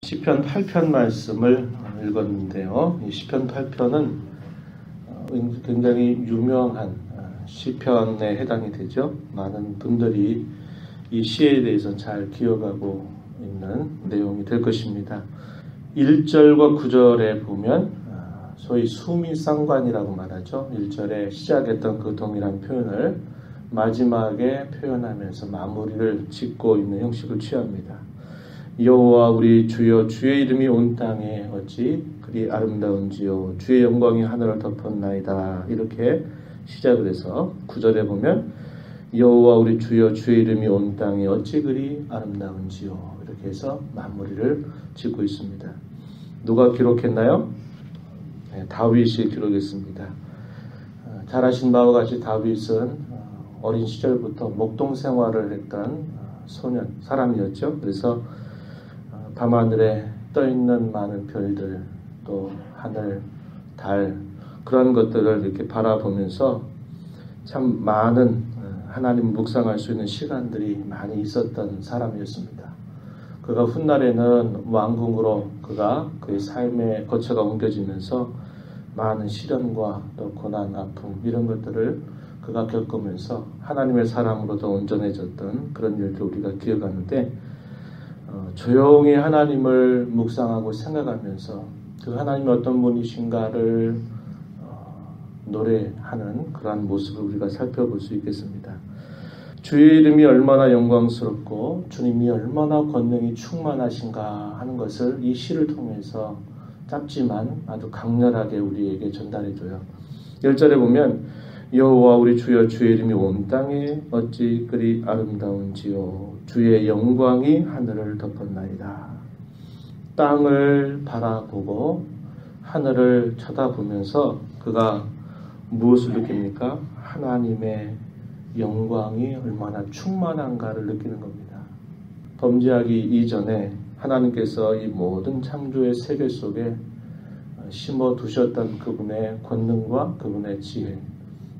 시편 8편 말씀을 읽었는데요. 이 시편 8편은 굉장히 유명한 시편에 해당이 되죠. 많은 분들이 이 시에 대해서 잘 기억하고 있는 내용이 될 것입니다. 1절과 9절에 보면 소위 수미상관이라고 말하죠. 1절에 시작했던 그 동일한 표현을 마지막에 표현하면서 마무리를 짓고 있는 형식을 취합니다. 여호와 우리 주여, 주의 이름이 온 땅에 어찌 그리 아름다운지요, 주의 영광이 하늘을 덮었나이다. 이렇게 시작을 해서 9절에 보면 여호와 우리 주여, 주의 이름이 온 땅에 어찌 그리 아름다운지요, 이렇게 해서 마무리를 짓고 있습니다. 누가 기록했나요? 다윗이 기록했습니다. 잘 아신 바와 같이 다윗은 어린 시절부터 목동 생활을 했던 사람이었죠. 그래서 밤하늘에 떠있는 많은 별들, 또 하늘, 달, 그런 것들을 이렇게 바라보면서 참 많은 하나님 묵상할 수 있는 시간들이 많이 있었던 사람이었습니다. 그가 훗날에는 왕궁으로 그가 그의 삶의 거처가 옮겨지면서 많은 시련과 또 고난, 아픔 이런 것들을 그가 겪으면서 하나님의 사람으로 더 온전해졌던 그런 일들 우리가 기억하는데, 조용히 하나님을 묵상하고 생각하면서 그 하나님이 어떤 분이신가를 노래하는 그러한 모습을 우리가 살펴볼 수 있겠습니다. 주의 이름이 얼마나 영광스럽고 주님이 얼마나 권능이 충만하신가 하는 것을 이 시를 통해서 짧지만 아주 강렬하게 우리에게 전달해줘요. 1절에 보면 여호와 우리 주여, 주의 이름이 온 땅에 어찌 그리 아름다운지요, 주의 영광이 하늘을 덮었나이다. 땅을 바라보고 하늘을 쳐다보면서 그가 무엇을 느낍니까? 하나님의 영광이 얼마나 충만한가를 느끼는 겁니다. 범죄하기 이전에 하나님께서 이 모든 창조의 세계 속에 심어두셨던 그분의 권능과 그분의 지혜,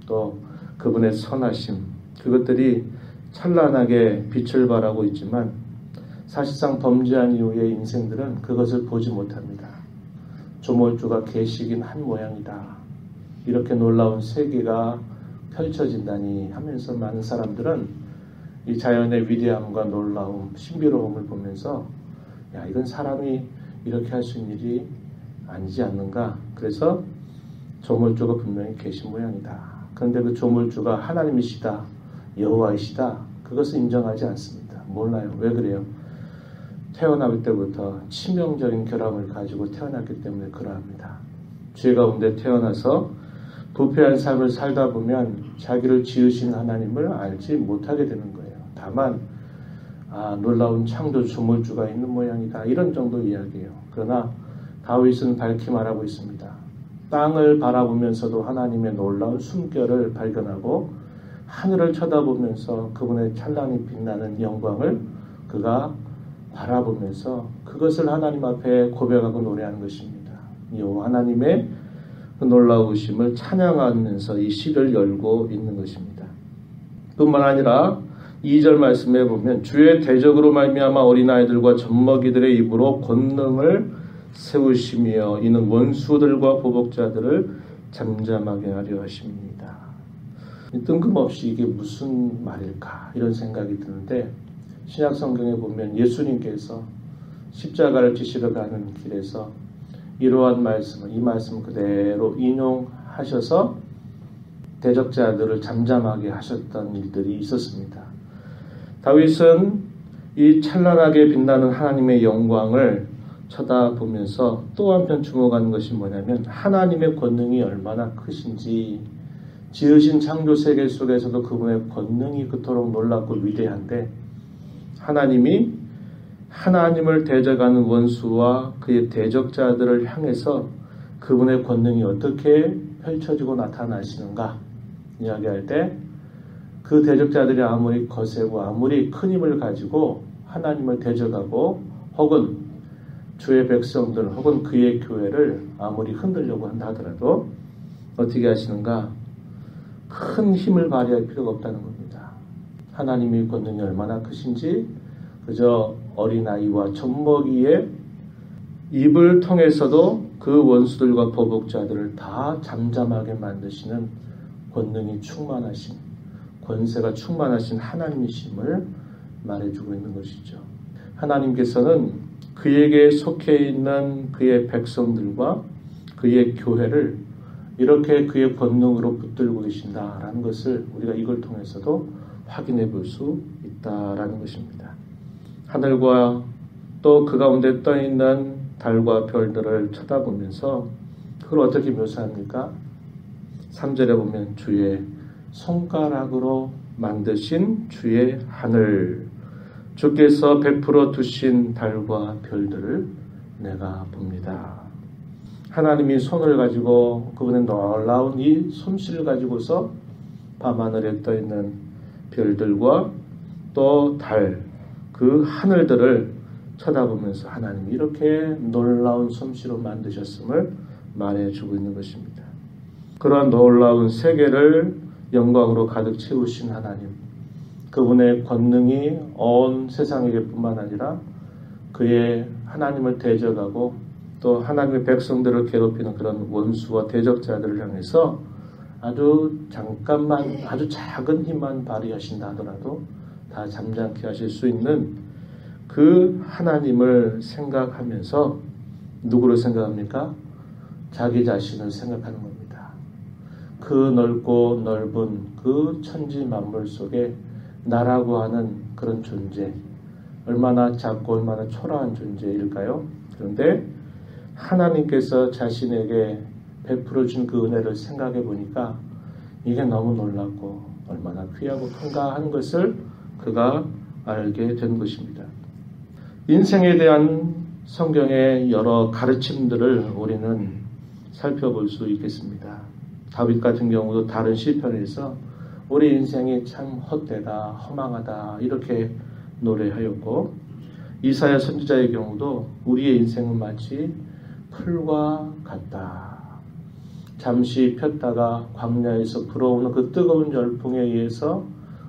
또 그분의 선하심, 그것들이 찬란하게 빛을 발하고 있지만 사실상 범죄한 이후의 인생들은 그것을 보지 못합니다. 조물주가 계시긴 한 모양이다, 이렇게 놀라운 세계가 펼쳐진다니 하면서 많은 사람들은 이 자연의 위대함과 놀라움, 신비로움을 보면서 야, 이건 사람이 이렇게 할 수 있는 일이 아니지 않는가, 그래서 조물주가 분명히 계신 모양이다. 그런데 그 조물주가 하나님이시다, 여호와이시다, 그것을 인정하지 않습니다. 몰라요. 왜 그래요? 태어날 때부터 치명적인 결함을 가지고 태어났기 때문에 그러합니다. 죄 가운데 태어나서 부패한 삶을 살다 보면 자기를 지으신 하나님을 알지 못하게 되는 거예요. 다만 놀라운 창조 조물주가 있는 모양이다, 이런 정도 이야기예요. 그러나 다윗은 밝히 말하고 있습니다. 땅을 바라보면서도 하나님의 놀라운 숨결을 발견하고 하늘을 쳐다보면서 그분의 찬란히 빛나는 영광을 그가 바라보면서 그것을 하나님 앞에 고백하고 노래하는 것입니다. 여호와 하나님의 그 놀라우심을 찬양하면서 이 시를 열고 있는 것입니다. 뿐만 아니라 2절 말씀에 보면 주의 대적으로 말미암아 어린아이들과 젖먹이들의 입으로 권능을 세우시며 이는 원수들과 보복자들을 잠잠하게 하려 하십니다. 뜬금없이 이게 무슨 말일까, 이런 생각이 드는데, 신약 성경에 보면 예수님께서 십자가를 지시러 가는 길에서 이러한 말씀을, 이 말씀 그대로 인용하셔서 대적자들을 잠잠하게 하셨던 일들이 있었습니다. 다윗은 이 찬란하게 빛나는 하나님의 영광을 쳐다보면서 또 한편 주목하는 것이 뭐냐면 하나님의 권능이 얼마나 크신지, 지으신 창조 세계 속에서도 그분의 권능이 그토록 놀랍고 위대한데 하나님이 하나님을 대적하는 원수와 그의 대적자들을 향해서 그분의 권능이 어떻게 펼쳐지고 나타나시는가 이야기할 때, 그 대적자들이 아무리 거세고 아무리 큰 힘을 가지고 하나님을 대적하고 혹은 주의 백성들 혹은 그의 교회를 아무리 흔들려고 한다 하더라도 어떻게 하시는가? 큰 힘을 발휘할 필요가 없다는 겁니다. 하나님의 권능이 얼마나 크신지 그저 어린아이와 젖먹이의 입을 통해서도 그 원수들과 보복자들을 다 잠잠하게 만드시는 권능이 충만하신, 권세가 충만하신 하나님이심을 말해주고 있는 것이죠. 하나님께서는 그에게 속해 있는 그의 백성들과 그의 교회를 이렇게 그의 권능으로 붙들고 계신다라는 것을 우리가 이걸 통해서도 확인해 볼 수 있다라는 것입니다. 하늘과 또 그 가운데 떠 있는 달과 별들을 쳐다보면서 그걸 어떻게 묘사합니까? 3절에 보면 주의 손가락으로 만드신 주의 하늘, 주께서 베풀어 두신 달과 별들을 내가 봅니다. 하나님이 손을 가지고 그분의 놀라운 이 솜씨를 가지고서 밤하늘에 떠 있는 별들과 또 달, 그 하늘들을 쳐다보면서 하나님이 이렇게 놀라운 솜씨로 만드셨음을 말해주고 있는 것입니다. 그러한 놀라운 세계를 영광으로 가득 채우신 하나님, 그분의 권능이 온 세상에게뿐만 아니라 그의 하나님을 대적하고 또 하나님의 백성들을 괴롭히는 그런 원수와 대적자들을 향해서 아주 잠깐만 아주 작은 힘만 발휘하신다 하더라도 다 잠잠케 하실 수 있는 그 하나님을 생각하면서 누구를 생각합니까? 자기 자신을 생각하는 겁니다. 그 넓고 넓은 그 천지 만물 속에 나라고 하는 그런 존재, 얼마나 작고 얼마나 초라한 존재일까요? 그런데 하나님께서 자신에게 베풀어 준 그 은혜를 생각해 보니까 이게 너무 놀랍고 얼마나 귀하고 큰가 하는 것을 그가 알게 된 것입니다. 인생에 대한 성경의 여러 가르침들을 우리는 살펴볼 수 있겠습니다. 다윗 같은 경우도 다른 시편에서 우리 인생이 참 헛되다, 허망하다 이렇게 노래하였고, 이사야 선지자의 경우도 우리의 인생은 마치 풀과 같다. 잠시 폈다가 광야에서 불어오는 그 뜨거운 열풍에 의해서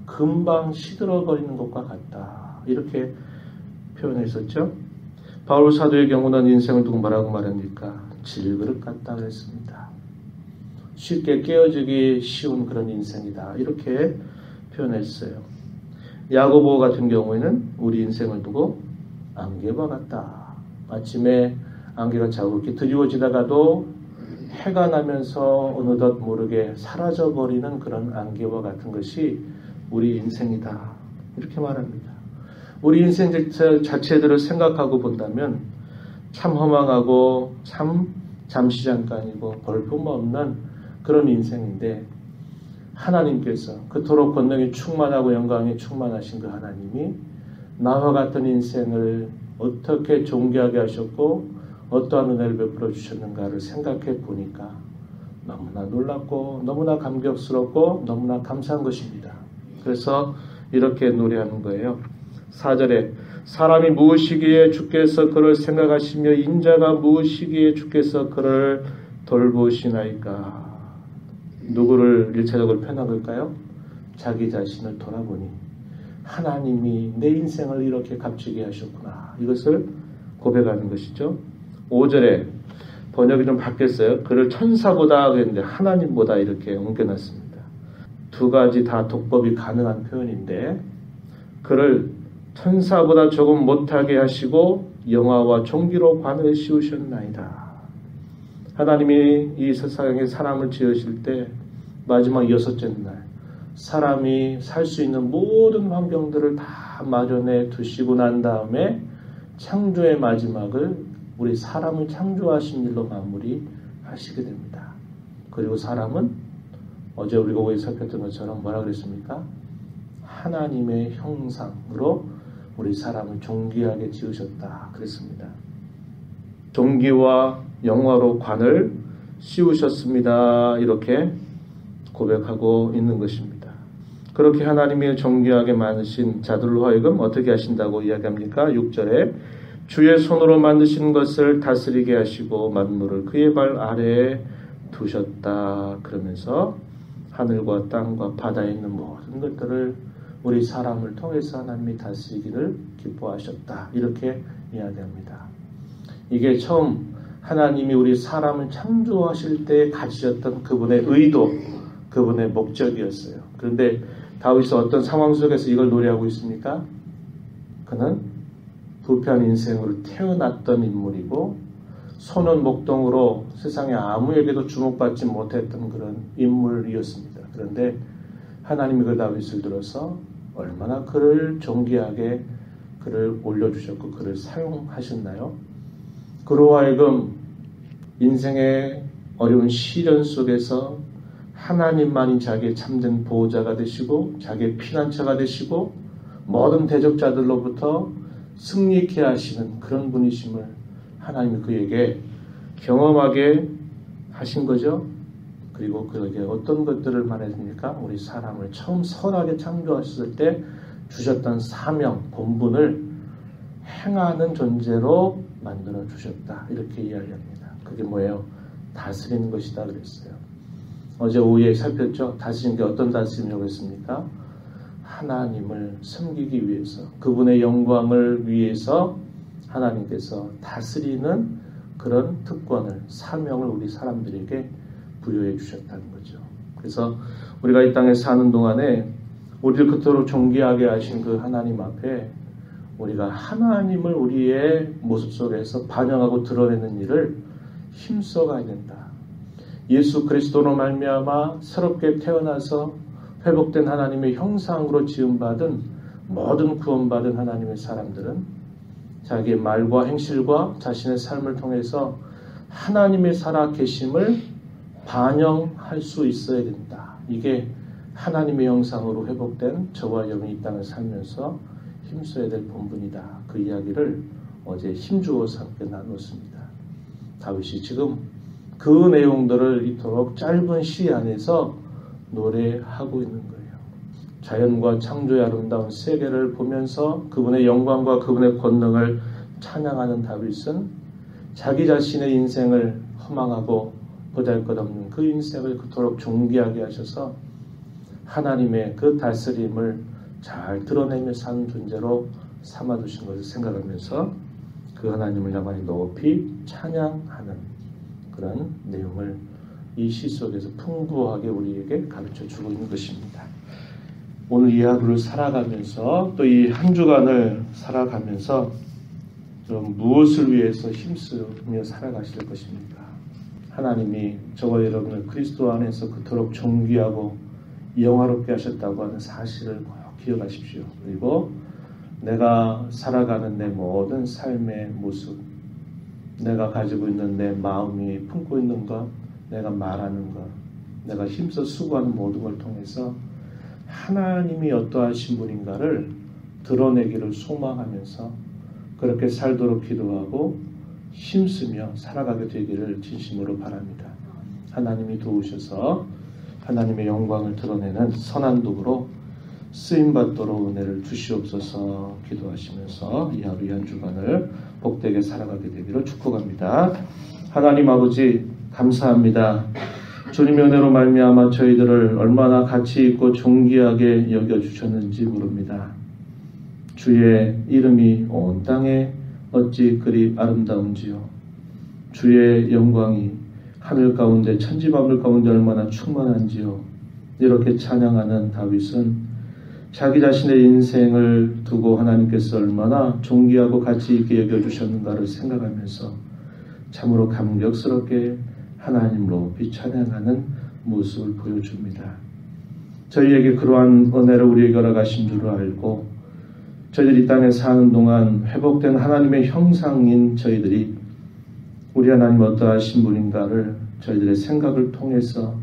금방 시들어버리는 것과 같다. 이렇게 표현했었죠. 바울 사도의 경우는 인생을 두고 뭐라고 말합니까? 질그릇 같다 그랬습니다. 쉽게 깨어지기 쉬운 그런 인생이다. 이렇게 표현했어요. 야고보 같은 경우에는 우리 인생을 두고 안개와 같다. 아침에 안개가 자욱이 드리워지다가도 해가 나면서 어느덧 모르게 사라져버리는 그런 안개와 같은 것이 우리 인생이다. 이렇게 말합니다. 우리 인생 자체들을 생각하고 본다면 참 허망하고 참 잠시 잠깐이고 볼품없는 그런 인생인데, 하나님께서 그토록 권능이 충만하고 영광이 충만하신 그 하나님이 나와 같은 인생을 어떻게 존귀하게 하셨고 어떠한 은혜를 베풀어 주셨는가를 생각해 보니까 너무나 놀랍고 너무나 감격스럽고 너무나 감사한 것입니다. 그래서 이렇게 노래하는 거예요. 4절에 사람이 무엇이기에 주께서 그를 생각하시며 인자가 무엇이기에 주께서 그를 돌보시나이까. 누구를 일차적으로 편하걸까요? 자기 자신을 돌아보니 하나님이 내 인생을 이렇게 값지게 하셨구나. 이것을 고백하는 것이죠. 5절에 번역이 좀 바뀌었어요. 그를 천사보다 그랬는데 하나님보다 이렇게 옮겨놨습니다. 두 가지 다 독법이 가능한 표현인데, 그를 천사보다 조금 못하게 하시고 영화와 종기로 관을 씌우셨나이다. 하나님이 이 세상에 사람을 지으실 때 마지막 6째 날 사람이 살 수 있는 모든 환경들을 다 마련해 두시고 난 다음에 창조의 마지막을 우리 사람을 창조하신 일로 마무리하시게 됩니다. 그리고 사람은 어제 우리가 오해 살폈던 것처럼 뭐라 그랬습니까? 하나님의 형상으로 우리 사람을 존귀하게 지으셨다 그랬습니다. 존귀와 영화로 관을 씌우셨습니다. 이렇게 고백하고 있는 것입니다. 그렇게 하나님이 존귀하게 만드신 자들로 하여금 어떻게 하신다고 이야기합니까? 6절에 주의 손으로 만드신 것을 다스리게 하시고 만물을 그의 발 아래에 두셨다. 그러면서 하늘과 땅과 바다에 있는 모든 것들을 우리 사람을 통해서 하나님이 다스리기를 기뻐하셨다. 이렇게 이야기합니다. 이게 처음 하나님이 우리 사람을 창조하실 때 가지셨던 그분의 의도, 그분의 목적이었어요. 그런데 다윗은 어떤 상황 속에서 이걸 노래하고 있습니까? 그는 부패한 인생으로 태어났던 인물이고 소는 목동으로 세상에 아무에게도 주목받지 못했던 그런 인물이었습니다. 그런데 하나님이 그 다윗을 들어서 얼마나 그를 존귀하게 그를 올려주셨고 그를 사용하셨나요? 그로 하여금 인생의 어려운 시련 속에서 하나님만이 자기의 참된 보호자가 되시고 자기의 피난처가 되시고 모든 대적자들로부터 승리케 하시는 그런 분이심을 하나님이 그에게 경험하게 하신 거죠. 그리고 그에게 어떤 것들을 말했습니까? 우리 사람을 처음 선하게 창조하셨을 때 주셨던 사명, 본분을 행하는 존재로 만들어 주셨다. 이렇게 이야기합니다. 그게 뭐예요? 다스리는 것이다 그랬어요. 어제 오후에 살폈죠? 다스리는 게 어떤 다스림이라고 했습니까? 하나님을 섬기기 위해서, 그분의 영광을 위해서 하나님께서 다스리는 그런 특권을, 사명을 우리 사람들에게 부여해 주셨다는 거죠. 그래서 우리가 이 땅에 사는 동안에 우리를 그토록 존귀하게 하신 그 하나님 앞에 우리가 하나님을 우리의 모습 속에서 반영하고 드러내는 일을 힘써가야 된다. 예수 그리스도로 말미암아 새롭게 태어나서 회복된 하나님의 형상으로 지음받은 모든 구원받은 하나님의 사람들은 자기의 말과 행실과 자신의 삶을 통해서 하나님의 살아계심을 반영할 수 있어야 된다. 이게 하나님의 형상으로 회복된 저와 여러분이 이 땅을 살면서 힘써야 될 본분이다. 그 이야기를 어제 힘주어서 함께 나눴습니다. 다윗이 지금 그 내용들을 이토록 짧은 시 안에서 노래하고 있는 거예요. 자연과 창조의 아름다운 세계를 보면서 그분의 영광과 그분의 권능을 찬양하는 다윗은 자기 자신의 인생을 허망하고 보잘것없는 그 인생을 그토록 존귀하게 하셔서 하나님의 그 다스림을 잘 드러내며 사는 존재로 삼아두신 것을 생각하면서 그 하나님을 나만이 높이 찬양하는 그런 내용을 이 시 속에서 풍부하게 우리에게 가르쳐주고 있는 것입니다. 오늘 이 하루를 살아가면서 또 이 한 주간을 살아가면서 좀 무엇을 위해서 힘쓰며 살아가실 것입니까? 하나님이 저와 여러분을 그리스도 안에서 그토록 존귀하고 영화롭게 하셨다고 하는 사실을 꼭 기억하십시오. 그리고 내가 살아가는 내 모든 삶의 모습, 내가 가지고 있는 내 마음이 품고 있는 것, 내가 말하는 것, 내가 힘써 수고하는 모든 걸 통해서 하나님이 어떠하신 분인가를 드러내기를 소망하면서 그렇게 살도록 기도하고 힘쓰며 살아가게 되기를 진심으로 바랍니다. 하나님이 도우셔서 하나님의 영광을 드러내는 선한 도구로 쓰임받도록 은혜를 주시옵소서 기도하시면서 이 하루 한 주간을 복되게 살아가게 되기를 축복합니다. 하나님 아버지 감사합니다. 주님의 은혜로 말미암아 저희들을 얼마나 가치 있고 존귀하게 여겨주셨는지 모릅니다. 주의 이름이 온 땅에 어찌 그리 아름다운지요. 주의 영광이 하늘 가운데 천지만물 가운데 얼마나 충만한지요. 이렇게 찬양하는 다윗은 자기 자신의 인생을 두고 하나님께서 얼마나 존귀하고 가치 있게 여겨주셨는가를 생각하면서 참으로 감격스럽게 하나님 높이 찬양하는 모습을 보여줍니다. 저희에게 그러한 은혜를 우리에게 허락하신 줄을 알고 저희들이 이 땅에 사는 동안 회복된 하나님의 형상인 저희들이 우리 하나님 어떠하신 분인가를 저희들의 생각을 통해서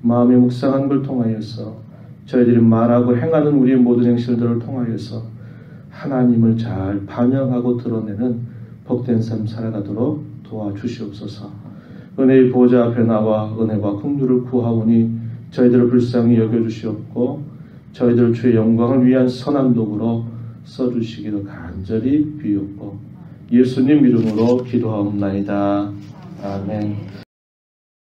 마음의 묵상한 걸 통하여서 저희들이 말하고 행하는 우리의 모든 행실들을 통하여서 하나님을 잘 반영하고 드러내는 복된 삶 살아가도록 도와주시옵소서. 은혜의 보좌 앞에 나와 은혜와 긍휼을 구하오니 저희들을 불쌍히 여겨주시옵고 저희들 주의 영광을 위한 선한 도구로 써주시기를 간절히 비옵고 예수님 이름으로 기도하옵나이다. 아멘.